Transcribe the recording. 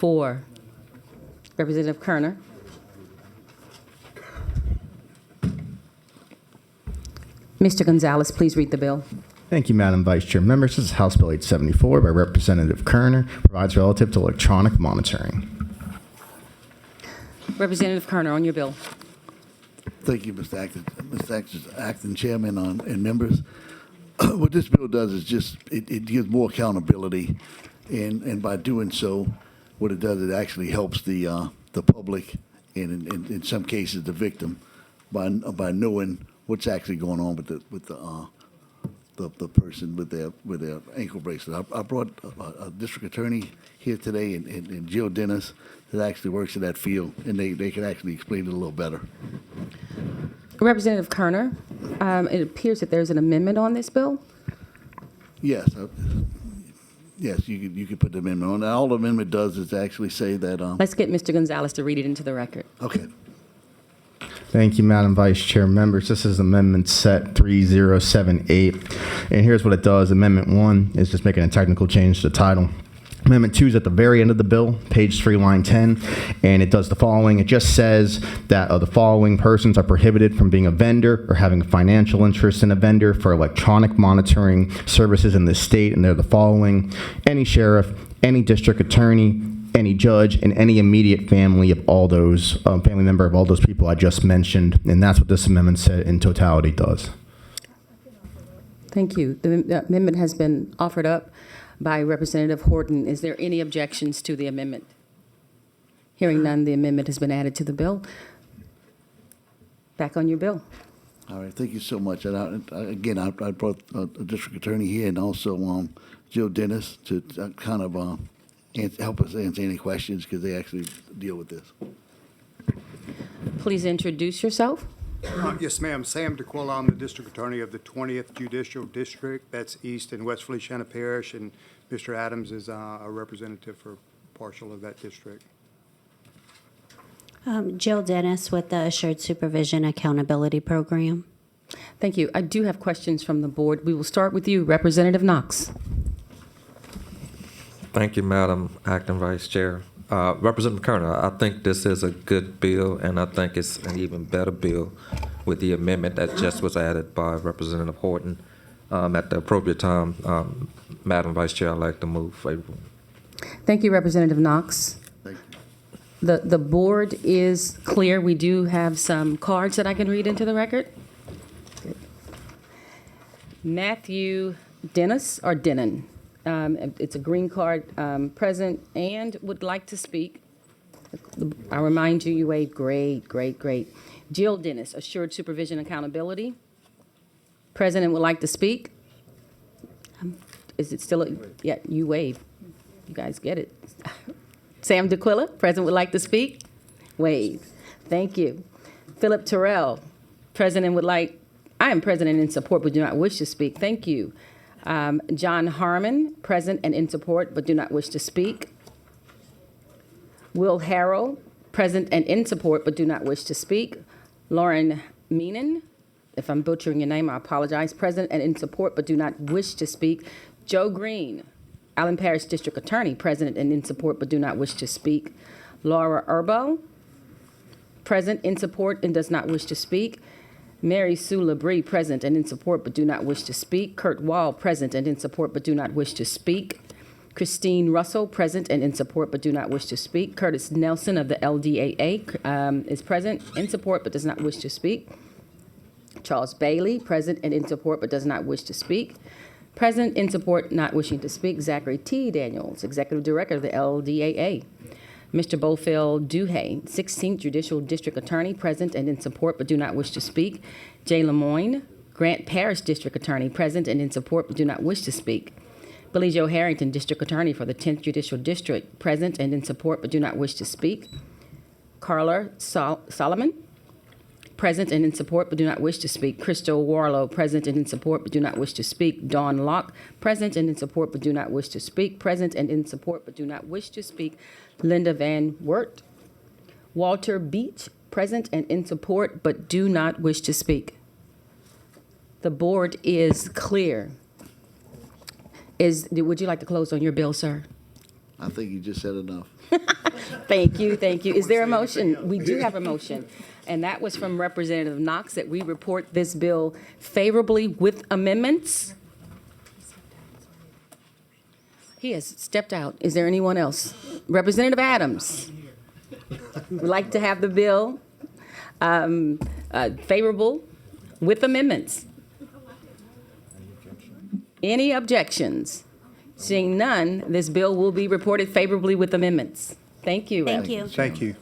4. Representative Kerner. Mr. Gonzalez, please read the bill. Thank you, Madam Vice Chair. Members, this is House Bill 874 by Representative Kerner, provides relative to electronic monitoring. Representative Kerner, on your bill. Thank you, Mr. Acting Chairman and members. What this bill does is just, it gives more accountability, and by doing so, what it does, it actually helps the public, and in some cases, the victim, by knowing what's actually going on with the person with their ankle bracelet. I brought a district attorney here today, and Jill Dennis, that actually works in that field, and they can actually explain it a little better. Representative Kerner, it appears that there's an amendment on this bill. Yes, yes, you could put the amendment on. All the amendment does is actually say that. Let's get Mr. Gonzalez to read it into the record. Okay. Thank you, Madam Vice Chair. Members, this is Amendment Set 3078. And here's what it does. Amendment 1 is just making a technical change to the title. Amendment 2 is at the very end of the bill, page 3, line 10, and it does the following. It just says that the following persons are prohibited from being a vendor or having a financial interest in a vendor for electronic monitoring services in this state, and they're the following: any sheriff, any district attorney, any judge, and any immediate family of all those, family member of all those people I just mentioned, and that's what this amendment said in totality does. Thank you. The amendment has been offered up by Representative Horton. Is there any objections to the amendment? Hearing none, the amendment has been added to the bill. Back on your bill. All right, thank you so much. And I brought a district attorney here, and also Jill Dennis to kind of help us answer any questions, because they actually deal with this. Please introduce yourself. Yes, ma'am. Sam DeQuilla. I'm the District Attorney of the 20th Judicial District. That's East and West Feliciana Parish, and Mr. Adams is a representative for partial of that district. Jill Dennis with the Assured Supervision Accountability Program. Thank you. I do have questions from the board. We will start with you, Representative Knox. Thank you, Madam Acting Vice Chair. Representative Kerner, I think this is a good bill, and I think it's an even better bill with the amendment that just was added by Representative Horton. At the appropriate time, Madam Vice Chair, I'd like to move favorably. Thank you, Representative Knox. Thank you. The board is clear. We do have some cards that I can read into the record. Good. Matthew Dennis, or Denon. It's a green card, present and would like to speak. I remind you, you waved. Great, great, great. Jill Dennis, Assured Supervision Accountability. Present and would like to speak. Is it still, yeah, you wave. You guys get it. Sam DeQuilla, present, would like to speak. Wave. Thank you. Philip Terrell, present and would like, I am present and in support but do not wish to speak. Thank you. John Harmon, present and in support, but do not wish to speak. Will Harrell, present and in support, but do not wish to speak. Lauren Meenan, if I'm butchering your name, I apologize, present and in support, but do not wish to speak. Joe Green, Allen Parish District Attorney, present and in support, but do not wish to speak. Laura Urbo, present, in support, and does not wish to speak. Mary Sue Labrie, present and in support, but do not wish to speak. Kurt Wall, present and in support, but do not wish to speak. Christine Russell, present and in support, but do not wish to speak. Curtis Nelson of the LDAA is present, in support, but does not wish to speak. Charles Bailey, present and in support, but does not wish to speak. Present, in support, not wishing to speak. Zachary T. Daniels, Executive Director of the LDAA. Mr. Bowfield Duhay, 16th Judicial District Attorney, present and in support, but do not wish to speak. Jay Lemoyne, Grant Parish District Attorney, present and in support, but do not wish to speak. Billy Joe Harrington, District Attorney for the 10th Judicial District, present and in support, but do not wish to speak. Carla Solomon, present and in support, but do not wish to speak. Crystal Warlow, present and in support, but do not wish to speak. Dawn Locke, present and in support, but do not wish to speak. Present and in support, but do not wish to speak. Linda Van Wert. Walter Beach, present and in support, but do not wish to speak. The board is clear. Would you like to close on your bill, sir? I think you just said enough. Thank you, thank you. Is there a motion? We do have a motion, and that was from Representative Knox, that we report this bill favorably with amendments. He has stepped out. Is there anyone else? Representative Adams would like to have the bill favorable with amendments. Any objections? Seeing none, this bill will be reported favorably with amendments. Thank you. Thank you. Thank you.